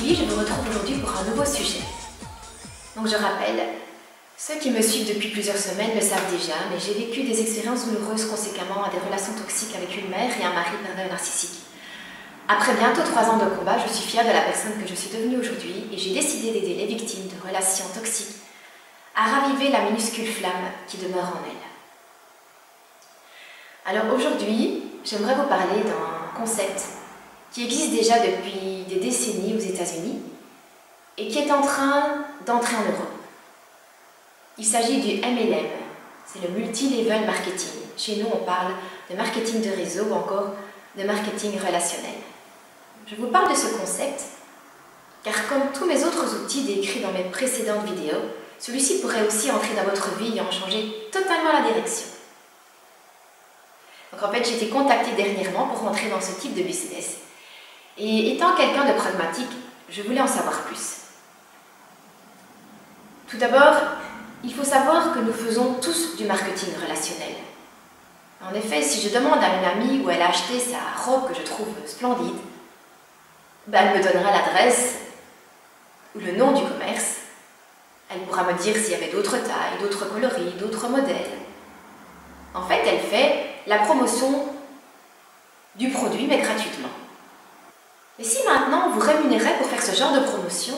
Julie, je vous retrouve aujourd'hui pour un nouveau sujet. Donc je rappelle, ceux qui me suivent depuis plusieurs semaines le savent déjà, mais j'ai vécu des expériences douloureuses conséquemment à des relations toxiques avec une mère et un mari pervers narcissique. Après bientôt 3 ans de combat, je suis fière de la personne que je suis devenue aujourd'hui et j'ai décidé d'aider les victimes de relations toxiques à raviver la minuscule flamme qui demeure en elles. Alors aujourd'hui, j'aimerais vous parler d'un concept qui existe déjà depuis des décennies aux États-Unis et qui est en train d'entrer en Europe. Il s'agit du MLM, c'est le Multi-Level Marketing. Chez nous, on parle de marketing de réseau ou encore de marketing relationnel. Je vous parle de ce concept car comme tous mes autres outils décrits dans mes précédentes vidéos, celui-ci pourrait aussi entrer dans votre vie et en changer totalement la direction. Donc en fait, j'ai été contactée dernièrement pour rentrer dans ce type de business. Et étant quelqu'un de pragmatique, je voulais en savoir plus. Tout d'abord, il faut savoir que nous faisons tous du marketing relationnel. En effet, si je demande à une amie où elle a acheté sa robe que je trouve splendide, elle me donnera l'adresse ou le nom du commerce. Elle pourra me dire s'il y avait d'autres tailles, d'autres coloris, d'autres modèles. En fait, elle fait la promotion du produit, mais gratuitement. Et si maintenant on vous rémunérait pour faire ce genre de promotion,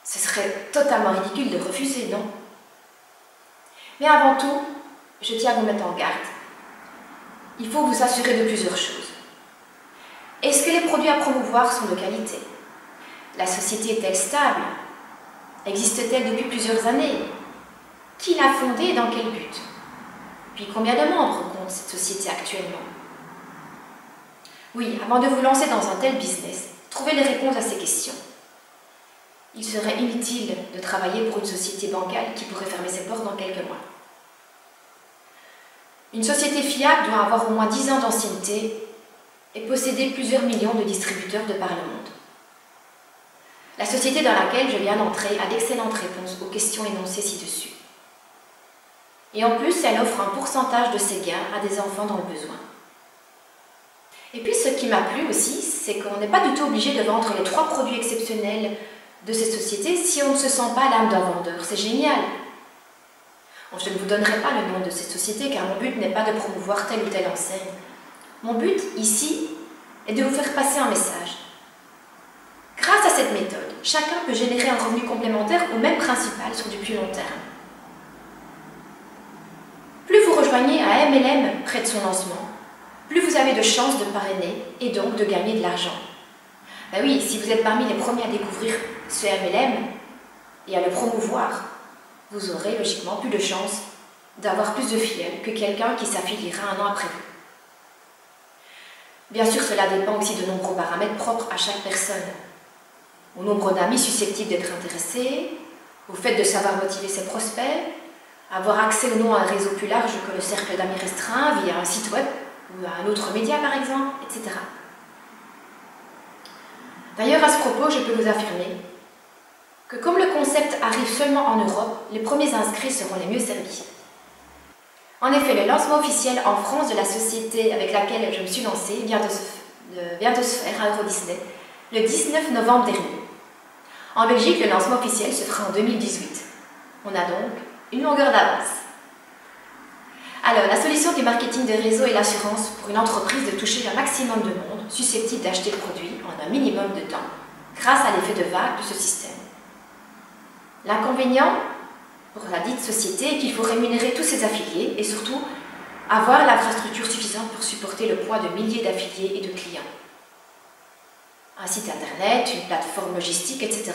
ce serait totalement ridicule de refuser, non? Mais avant tout, je tiens à vous mettre en garde. Il faut vous assurer de plusieurs choses. Est-ce que les produits à promouvoir sont de qualité? La société est-elle stable? Existe-t-elle depuis plusieurs années? Qui l'a fondée et dans quel but? Puis combien de membres compte cette société actuellement? Oui, avant de vous lancer dans un tel business, trouvez les réponses à ces questions. Il serait inutile de travailler pour une société bancale qui pourrait fermer ses portes dans quelques mois. Une société fiable doit avoir au moins 10 ans d'ancienneté et posséder plusieurs millions de distributeurs de par le monde. La société dans laquelle je viens d'entrer a d'excellentes réponses aux questions énoncées ci-dessus. Et en plus, elle offre un pourcentage de ses gains à des enfants dans le besoin. Et puis, ce qui m'a plu aussi, c'est qu'on n'est pas du tout obligé de vendre les 3 produits exceptionnels de cette société si on ne se sent pas l'âme d'un vendeur. C'est génial! Bon, je ne vous donnerai pas le nom de cette société car mon but n'est pas de promouvoir telle ou telle enseigne. Mon but, ici, est de vous faire passer un message. Grâce à cette méthode, chacun peut générer un revenu complémentaire ou même principal sur du plus long terme. Plus vous rejoignez un MLM près de son lancement, plus vous avez de chances de parrainer et donc de gagner de l'argent. Ben oui, si vous êtes parmi les premiers à découvrir ce MLM et à le promouvoir, vous aurez logiquement plus de chances d'avoir plus de fidèles que quelqu'un qui s'affiliera 1 an après vous. Bien sûr, cela dépend aussi de nombreux paramètres propres à chaque personne. Au nombre d'amis susceptibles d'être intéressés, au fait de savoir motiver ses prospects, avoir accès ou non à un réseau plus large que le cercle d'amis restreint via un site web ou à un autre média par exemple, etc. D'ailleurs, à ce propos, je peux vous affirmer que comme le concept arrive seulement en Europe, les premiers inscrits seront les mieux servis. En effet, le lancement officiel en France de la société avec laquelle je me suis lancée vient de se faire à Euro Disney le 19 novembre dernier. En Belgique, le lancement officiel se fera en 2018. On a donc une longueur d'avance. Alors, la solution du marketing de réseau est l'assurance pour une entreprise de toucher un maximum de monde susceptible d'acheter le produit en un minimum de temps, grâce à l'effet de vague de ce système. L'inconvénient pour la dite société est qu'il faut rémunérer tous ses affiliés et surtout avoir l'infrastructure suffisante pour supporter le poids de milliers d'affiliés et de clients. Un site internet, une plateforme logistique, etc.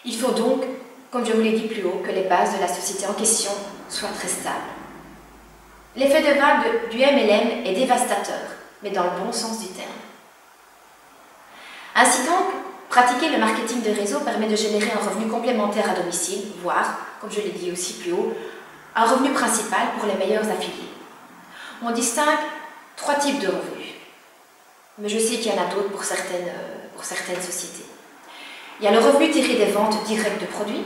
Il faut donc, comme je vous l'ai dit plus haut, que les bases de la société en question soient très stables. L'effet de vague du MLM est dévastateur, mais dans le bon sens du terme. Ainsi donc, pratiquer le marketing de réseau permet de générer un revenu complémentaire à domicile, voire, comme je l'ai dit aussi plus haut, un revenu principal pour les meilleurs affiliés. On distingue 3 types de revenus. Mais je sais qu'il y en a d'autres pour certaines sociétés. Il y a le revenu tiré des ventes directes de produits,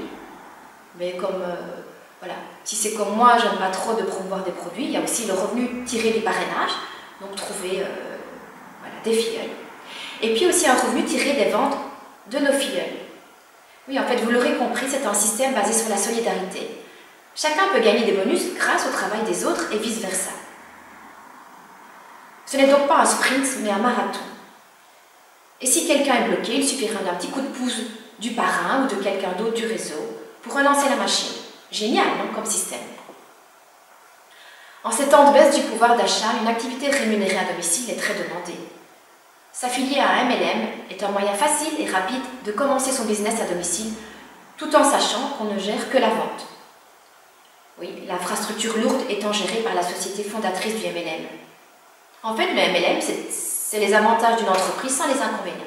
mais comme, voilà, si c'est comme moi, j'aime pas trop de promouvoir des produits, il y a aussi le revenu tiré du parrainage, donc trouver des filleuls. Et puis aussi un revenu tiré des ventes de nos filleuls. Oui, en fait, vous l'aurez compris, c'est un système basé sur la solidarité. Chacun peut gagner des bonus grâce au travail des autres et vice-versa. Ce n'est donc pas un sprint, mais un marathon. Et si quelqu'un est bloqué, il suffira d'un petit coup de pouce du parrain ou de quelqu'un d'autre du réseau pour relancer la machine. Génial, non, comme système. En ces temps de baisse du pouvoir d'achat, une activité rémunérée à domicile est très demandée. S'affilier à un MLM est un moyen facile et rapide de commencer son business à domicile, tout en sachant qu'on ne gère que la vente. Oui, l'infrastructure lourde étant gérée par la société fondatrice du MLM. En fait, le MLM, c'est les avantages d'une entreprise sans les inconvénients.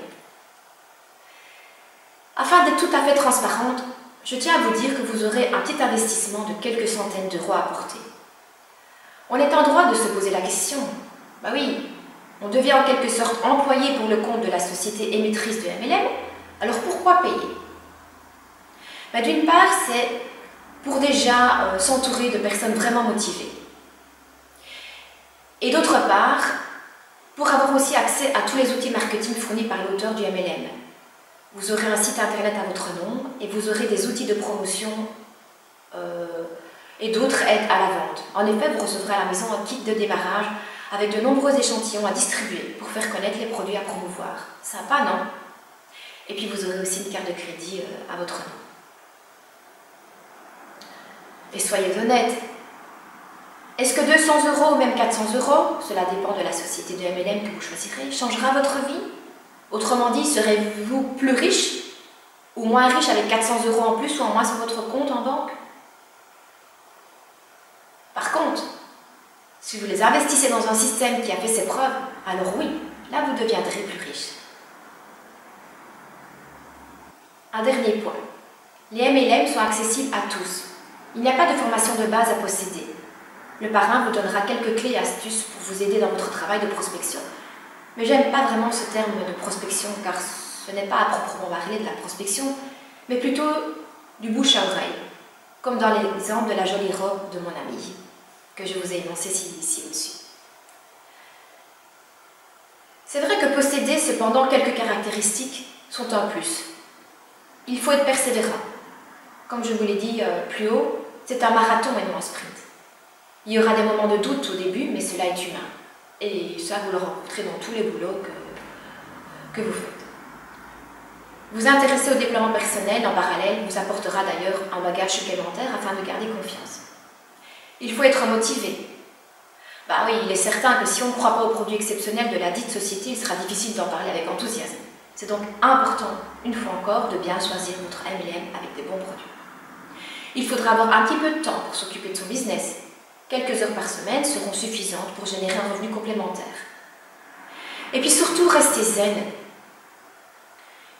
Afin d'être tout à fait transparente, je tiens à vous dire que vous aurez un petit investissement de quelques centaines d'euros à apporter. On est en droit de se poser la question. Bah oui, on devient en quelque sorte employé pour le compte de la société émettrice de MLM, alors pourquoi payer? Bah, d'une part, c'est pour déjà s'entourer de personnes vraiment motivées. Et d'autre part, pour avoir aussi accès à tous les outils marketing fournis par l'auteur du MLM. Vous aurez un site internet à votre nom et vous aurez des outils de promotion et d'autres aides à la vente. En effet, vous recevrez à la maison un kit de démarrage avec de nombreux échantillons à distribuer pour faire connaître les produits à promouvoir. Sympa, non? Et puis vous aurez aussi une carte de crédit à votre nom. Et soyez honnêtes, est-ce que 200 € ou même 400 €, cela dépend de la société de MLM que vous choisirez, changera votre vie? Autrement dit, serez-vous plus riche ou moins riche avec 400 € en plus ou en moins sur votre compte en banque? Par contre, si vous les investissez dans un système qui a fait ses preuves, alors oui, là vous deviendrez plus riche. Un dernier point. Les MLM sont accessibles à tous. Il n'y a pas de formation de base à posséder. Le parrain vous donnera quelques clés et astuces pour vous aider dans votre travail de prospection. Mais j'aime pas vraiment ce terme de prospection car ce n'est pas à proprement parler de la prospection, mais plutôt du bouche à oreille, comme dans l'exemple de la jolie robe de mon ami, que je vous ai énoncé ici au-dessus. C'est vrai que posséder cependant quelques caractéristiques sont un plus. Il faut être persévérant. Comme je vous l'ai dit plus haut, c'est un marathon et non un sprint. Il y aura des moments de doute au début, mais cela est humain. Et ça, vous le rencontrez dans tous les boulots que vous faites. Vous intéresser au développement personnel en parallèle vous apportera d'ailleurs un bagage supplémentaire afin de garder confiance. Il faut être motivé. Bah oui, il est certain que si on ne croit pas aux produits exceptionnels de la dite société, il sera difficile d'en parler avec enthousiasme. C'est donc important, une fois encore, de bien choisir votre MLM avec des bons produits. Il faudra avoir un petit peu de temps pour s'occuper de son business. Quelques heures par semaine seront suffisantes pour générer un revenu complémentaire. Et puis surtout, restez zen.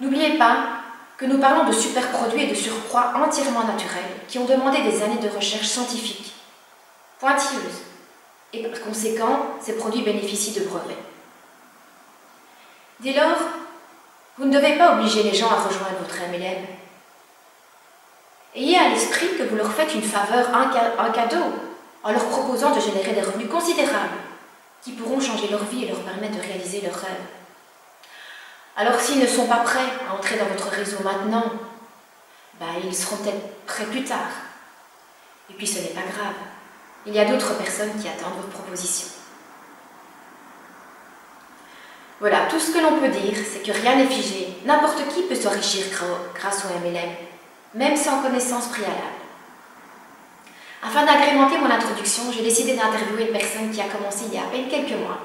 N'oubliez pas que nous parlons de super produits et de surcroît entièrement naturels qui ont demandé des années de recherche scientifique, pointilleuse, et par conséquent, ces produits bénéficient de brevets. Dès lors, vous ne devez pas obliger les gens à rejoindre votre MLM. Ayez à l'esprit que vous leur faites une faveur, un cadeau, en leur proposant de générer des revenus considérables qui pourront changer leur vie et leur permettre de réaliser leurs rêves. Alors s'ils ne sont pas prêts à entrer dans votre réseau maintenant, ils seront peut-être prêts plus tard. Et puis ce n'est pas grave, il y a d'autres personnes qui attendent votre proposition. Voilà, tout ce que l'on peut dire, c'est que rien n'est figé. N'importe qui peut s'enrichir grâce au MLM, même sans connaissance préalable. Afin d'agrémenter mon introduction, j'ai décidé d'interviewer une personne qui a commencé il y a à peine quelques mois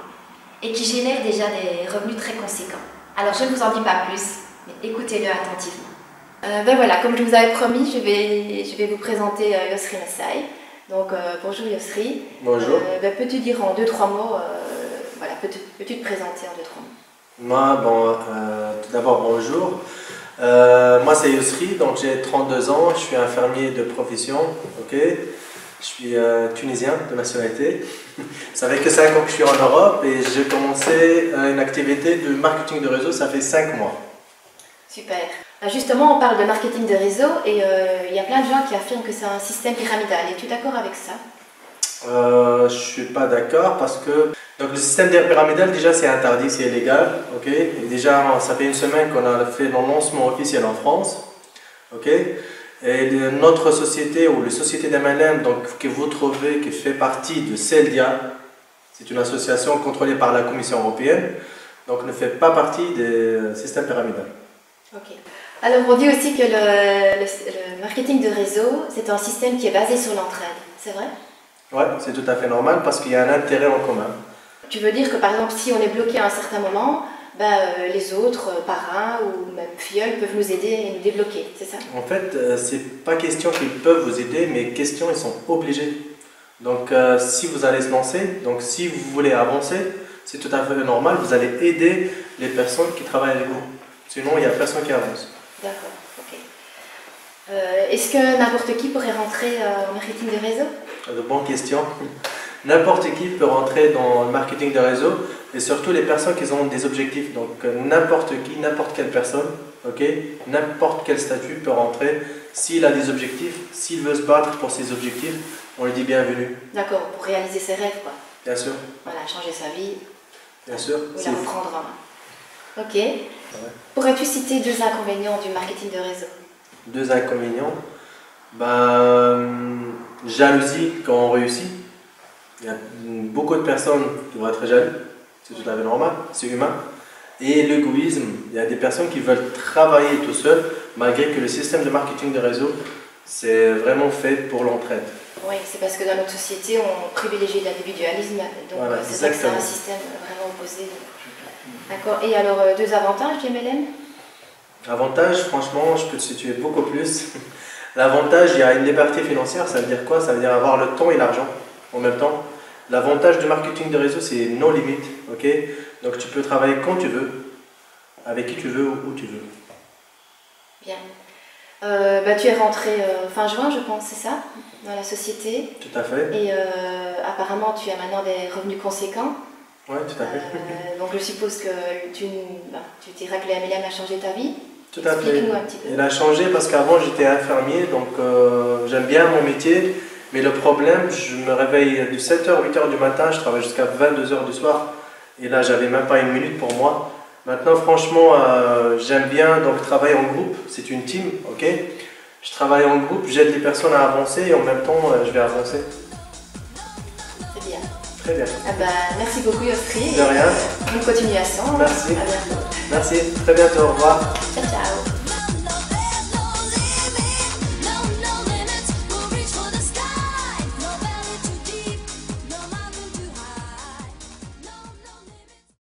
et qui génère déjà des revenus très conséquents. Alors je ne vous en dis pas plus, mais écoutez-le attentivement. Voilà, comme je vous avais promis, je vais vous présenter Yosri Messai. Donc bonjour Yosri. Bonjour. Peux-tu dire en 2-3 mots, peux-tu te présenter en 2-3 mots? Moi, tout d'abord bonjour. Moi c'est Yosri, donc j'ai 32 ans, je suis infirmier de profession, ok. Je suis tunisien de nationalité. Ça fait que 5 ans que je suis en Europe et j'ai commencé une activité de marketing de réseau, ça fait 5 mois. Super. Justement, on parle de marketing de réseau et il y a plein de gens qui affirment que c'est un système pyramidal. Es-tu d'accord avec ça? Je ne suis pas d'accord parce que Donc le système pyramidal, déjà c'est interdit, c'est illégal, ok. Et déjà ça fait une semaine qu'on a fait le lancement officiel en France, ok. Et notre société ou les sociétés d'MLM donc, que vous trouvez qui fait partie de CELDIA, c'est une association contrôlée par la Commission européenne, donc ne fait pas partie des systèmes pyramidal. Ok. Alors on dit aussi que le marketing de réseau, c'est un système qui est basé sur l'entraide, c'est vrai? Oui, c'est tout à fait normal parce qu'il y a un intérêt en commun. Tu veux dire que par exemple si on est bloqué à un certain moment, les autres parrains ou même filleuls peuvent nous aider et nous débloquer, c'est ça? En fait, c'est pas question qu'ils peuvent vous aider, mais question ils sont obligés. Donc si vous allez se lancer, donc si vous voulez avancer, c'est tout à fait normal, vous allez aider les personnes qui travaillent avec vous. Sinon, il n'y a personne qui avance. D'accord, ok. Est-ce que n'importe qui pourrait rentrer en marketing de réseau? De bonnes questions. N'importe qui peut rentrer dans le marketing de réseau et surtout les personnes qui ont des objectifs. Donc n'importe qui, n'importe quelle personne, ok, n'importe quel statut peut rentrer s'il a des objectifs, s'il veut se battre pour ses objectifs, on lui dit bienvenue. D'accord, pour réaliser ses rêves quoi. Bien sûr. Voilà, changer sa vie. Bien sûr. Ou la reprendre en main. Ok. Ouais. Pourrais-tu citer 2 inconvénients du marketing de réseau? 2 inconvénients. Jalousie quand on réussit. Il y a beaucoup de personnes qui vont être jaloux, c'est tout à fait normal, c'est humain. Et l'égoïsme, il y a des personnes qui veulent travailler tout seuls, malgré que le système de marketing de réseau, c'est vraiment fait pour l'entraide. Oui, c'est parce que dans notre société, on privilégie l'individualisme, donc voilà, c'est vrai que c'est un système vraiment opposé. D'accord, et alors 2 avantages du MLM? Avantage, franchement, je peux te situer beaucoup plus. L'avantage, il y a une liberté financière, ça veut dire quoi? Ça veut dire avoir le temps et l'argent en même temps. L'avantage du marketing de réseau, c'est non limite, ok? Donc tu peux travailler quand tu veux, avec qui tu veux, où tu veux. Bien. Tu es rentré fin juin, je pense, c'est ça? Dans la société? Tout à fait. Et apparemment, tu as maintenant des revenus conséquents. Oui, tout à fait. Donc je suppose que tu dirais que le MLM a changé ta vie? Tout à fait. Explique-nous un petit peu. Il a changé parce qu'avant j'étais infirmier, donc j'aime bien mon métier, mais le problème, je me réveille de 7h, 8h du matin, je travaille jusqu'à 22h du soir, et là j'avais même pas une minute pour moi. Maintenant franchement, j'aime bien donc travailler en groupe, c'est une team, ok? Je travaille en groupe, j'aide les personnes à avancer et en même temps je vais avancer. C'est bien. Très bien. Merci beaucoup Yofri. De rien. Bonne continuation. Merci. À bientôt. Merci, très bientôt, au revoir. Ciao.